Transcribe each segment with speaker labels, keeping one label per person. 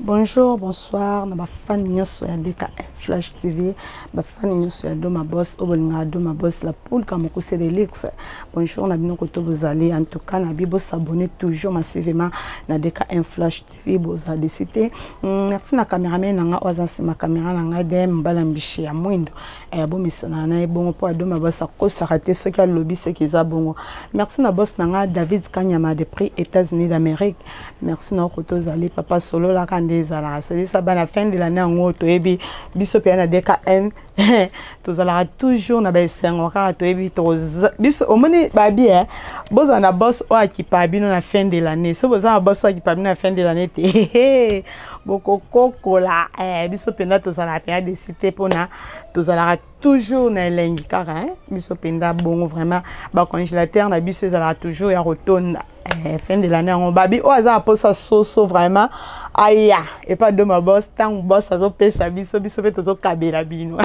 Speaker 1: Bonjour, bonsoir, na ba fan nyoso ya DKM Flash TV, ba fan nyoso ya Doma Boss, obolinga Doma Boss la poule comme c'est Relix. Bonjour, na bino koto bozali, en tout cas na bibo s'abonner toujours massivement na DKM Flash TV boza décité. Merci na cameraman nga oza ma caméra nga dem balambishi ya mwindo. Bo misana na bon po Doma Boss akosa raté ce qui a lobby ce qui za bongo. Merci na boss nga David Kanyama de prix États-Unis d'Amérique. Merci na koto zali papa solo la ezala celui ça ba na fin de l'année en auto ebi biso pe na DKN tozala toujours na ba sengo ka to ebi to biso omoni ba bien boza na boss o akipa bino na fin de l'année so boza na boss o akipa bino na fin de l'année te boko kokola biso penda tozala pe de cité pona tozala toujours na lengi kaka biso penda bon vraiment ba congélateur na biso ezala toujours ya rotonda fin de l'année on babi o aza pour ça so vraiment aya et pas de ma boss tant boss azo pesa biso pe tozo kabela bino.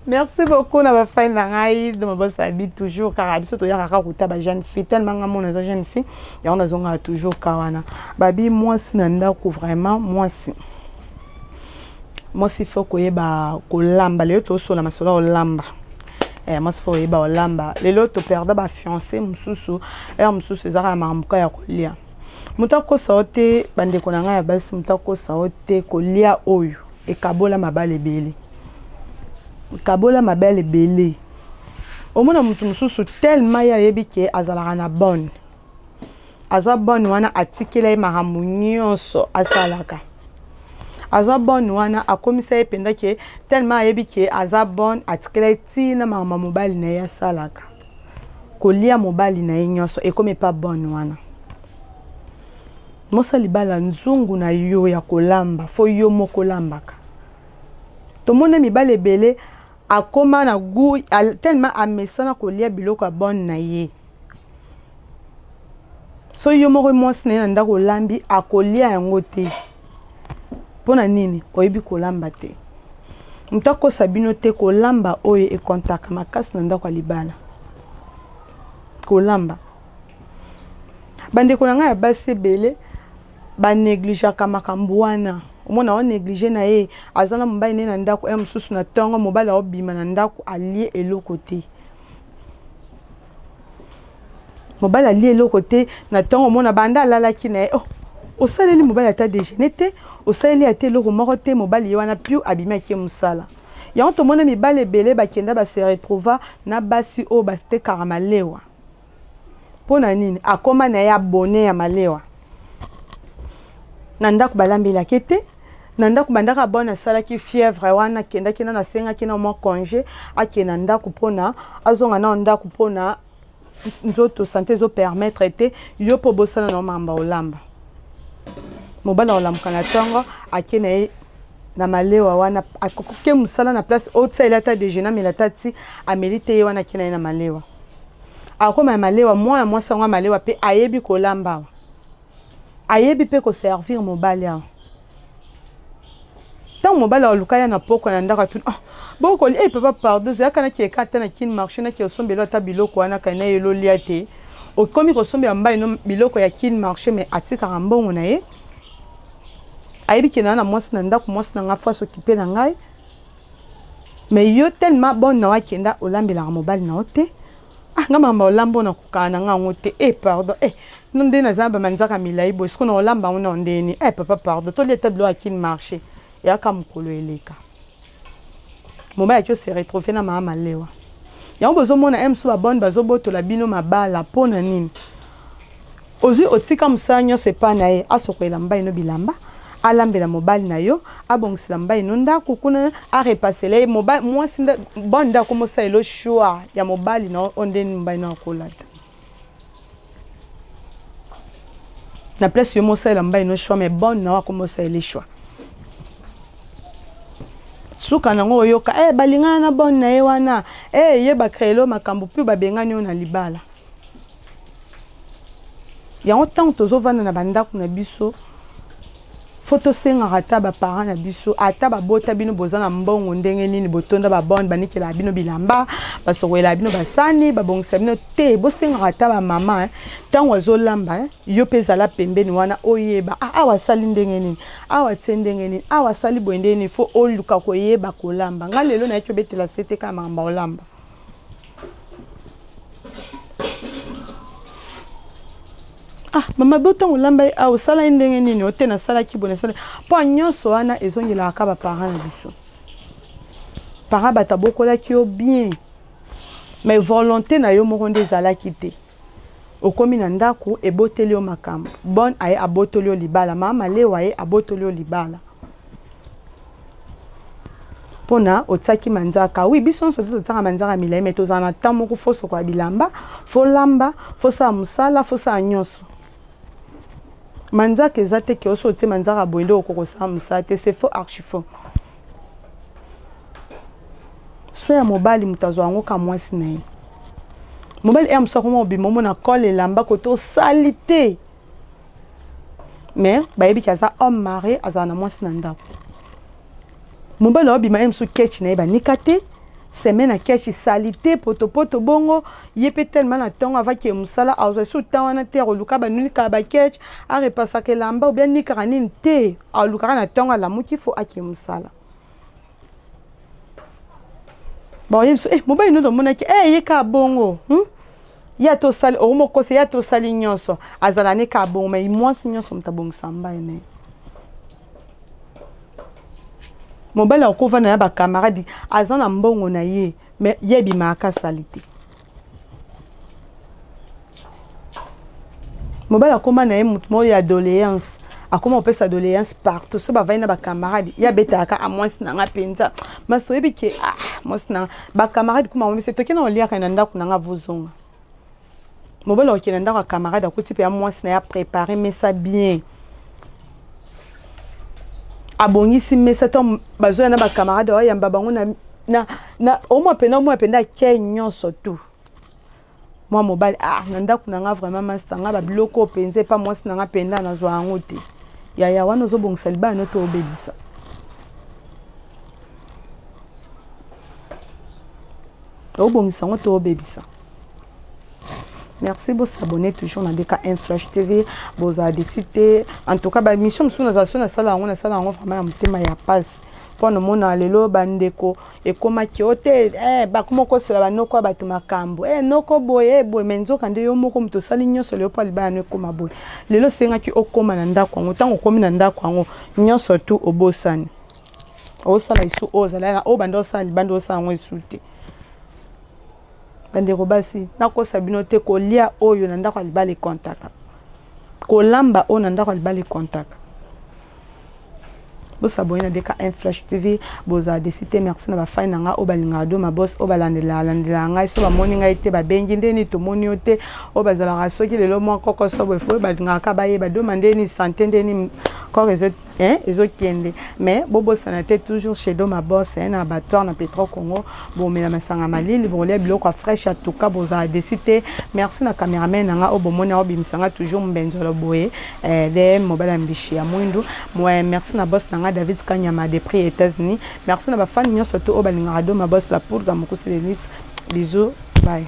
Speaker 1: Merci beaucoup na ba fin na ngai de ma boss abi toujours car biso to ya kaka kuta ba jeune fille tellement ngamo na jeune fille ya on azonga toujours kawana babi moi si nanda ko vraiment moi si faut koyeba ko lamba le to so na masolo o lamba. Moi c'est faut yeba o lamba le loto perda ba fiancé mususu mususu ezaka mamuka ya kolia mutako saote bande konanga ya basi mutako saote kolia oyo e kabola mabale bele omona mutu mususu tellement ya yebi ke azalaka na bonne azwa bonne wana atikela mahamu nyonso asalaka azwa bonne wana akomisa ependa ke tellement yebi ke azwa bonne atikela tina mama mobali na ya salaka kolia mobali na nyonso ekomi pa bonne wana mosa libala nzungu na yo ya kolamba fo yo moko lambaka tomona mibale bele akoma na gu tellement amesana kolia biloko ya bonne na ye so yo moko mwasi na ye na ndako lambi akolia yango te pona nini oyebi kolamba te mutako sabino te kolamba oyo e kontaka makasi na ndako libala kolamba bande konanga ya basi bele ba négliger makambo wana omona on négliger na ye azana mobali ne na ndako mususu na tongo mobali obima na ndako alie eloko te mobali alie eloko te na tongo omona banda lalaki na ye osaleli mobali ata déjeuner te osaleli ate eloko moko te mobali ye wana piu abimaki musala yango tomona mibale ebele bakenda base retrouva na basi oyo batekaka malewa mpona nini akoma na ye abone ya malewa na ndako balambelaki te na ndako bandaka bona asalaki fièvre wana akendaki na asengaki na mwa congé akende na ndako mpona azonga na ndako mpona nzoto santé ezopermettre te yo mpo bosala na mamba olamba mobala olamuka na ntongo ake na ye na malewa wana akoke mosala na place otisaeli ata déjeuner amela ata ti ameli te ye wana ake na ye na malewa akoma ya malewa mwana mwasi yango ya malewa mpe ayebi kolamba awa ayebi mpe koservir mobali awa ntango mobali aluka ya na poko na ndako atuni bokoli papa pardon zeyaka naki eka ata na kini marché naki osombela ata biloko wana kana ye lolia te okomi kosombela mobali no biloko ya kini marché mais atikaka mbongo na ye ayebi ke na mwasi na ndako mwasi na nga fasi okipe na ngai mais yo tellement bon na wakenda olambelaka mobali na yo te nga mamba olamba na kokana na nga ngo te pardon nde naza bamanzaka milai boye siko na olamba ngo na ndeni papa pardon tolia ata bilo akini marché yaka mokolo eleka mobali akio se retrouve na mama malewa yango bozomona mso babone bazobotola bino mabala mpona nini ozwi otika mosala nyonso epa na ye asokolela mobali no bilamba alambela mobali na yo abongisela mobali no ndako kuna arepasela ye mwasi bon ndako mosalela choix ya mobali na ondeni mobali no akolata na place yo mosalela mobali no choix mais bon na wako mosalela choix suka nango oyoka balingana na bon na ye wana ye bakrelo makambo mpe babengani yo na libala yango ntango tozovanda na bandako na biso photo senga rata ba parents na biso ata ba bota bino bozana mbongo ndenge nini botonda ba bonne banikela bino bilamba basokoela bino basani babongisa bino te bo senga rata ba mama tango azolamba yo peza la pembeni wana oyeba awa sali ndenge nini awa tsendenge nini awa sali boende nini fo oluka koyeba kolamba ngalelo na yeke betela sete kama mamba olamba. Mama boton olamba a osala ndenge nini otena sala kibona sala po nyonso wana ezongela akaba parents na biso parents batabokola ki yo bien mais volonté na yo moko nde ezalaki te okomi na ndako eboteli yo makambo bon aye abotoli yo libala mama lewa ye abotoli yo libala pona otsaki manzaka oui biso nso totsaka manzaka milai mais tozana temps moko foso kwa bilamba fo lamba fosa musala fosa nyonso manzaka ezate ke oso te manzaka boende okoko sa musate c'est faux archi faux so ya mobali mutazo ango ka mwasi na ye mobali e amsa ko mo bimomo na kole lamba ko to salité mais bayebi kaza homme marié azana mwasi na ndako mobali obima emsu ketch na ye ba nikate semaine à keshi salité poto bongo yepe tellement na tongo avaki musala azo su tawana te roluka ba nuni ka ba ketch a repassa ke lamba ou bien ni karanine te a luka na tongo la muki fo aki musala bon yemso mobali no do monaki ye ka bongo ya to sali o mo ko se ya to sali nyonso azala ne ka bongo mais moi nyonso mtabongo samba ene mobali akova na ba camarade azana mbongo na ye mais yebi maka salite mobali akoma na ye mutmo ya doléance akoma opesa doléance partout so ba vaina ba camarade ya betaka a moins na nga penza maso yebi ke moins na ba camarade kuma mo se tokena olia kana ndako na nga vozonga mobali okena ndako camarade akuti pe a moins na ya préparer mais ça bien abongisi mesato bazo na ba camarade wa yamba bango na o mo penda kenyo surtout moi mobile nanda kuna nga vraiment master nga ba biloko penze pa moi sinanga penda na zo angote ya wana zo bongisa liba no to obedisa o bongisa ngo to obedisa. Merci de vous abonner toujours dans DKN Flash TV. Vous avez décidé. En tout cas, la mission de la salle, on a ça vraiment un thème à passe. Pour nous, on a le lot bandeko et comme qui hôtel, comment c'est la no quoi batuma cambo, no ko boy, menzo quand yo mo comme to saligno sur le pal ba no comme boy. Le lot c'est qui au comme nanda kwa autant au comme nanda kwa nyo surtout au bosani. Au sala isu o zala o bando sali bando sa ngo insulté. Bande robasi nako sabino te ko lia oyo nanda kwa libali contact ko lamba o nanda kwa libali contact bo sabona na DKN Flash TV boza décidé merci na ba fine nga o balinga do ma boss o balandela nga so ba moni nga ite ba bengi ndeni to moni ote o bazala raso ki lelo mo koko so bo fo ba nga ka ba ye ba do mandeni santé ndeni ko réseau ezo kiende mais bobo sanate toujours chez do ma boss un abattoir na Petro Congo bo mela masanga malili bo le biloko fraîche à tout cas boza décidé merci na cameraman nga o bo moni o bimsanga toujours mbenzolo boye de mobile ambishi ya mwindu moi merci na boss nga David Kanyama des prix États-Unis merci na ba fan nyo surtout o balinga do ma boss la pour ga mukuse de bisous bye.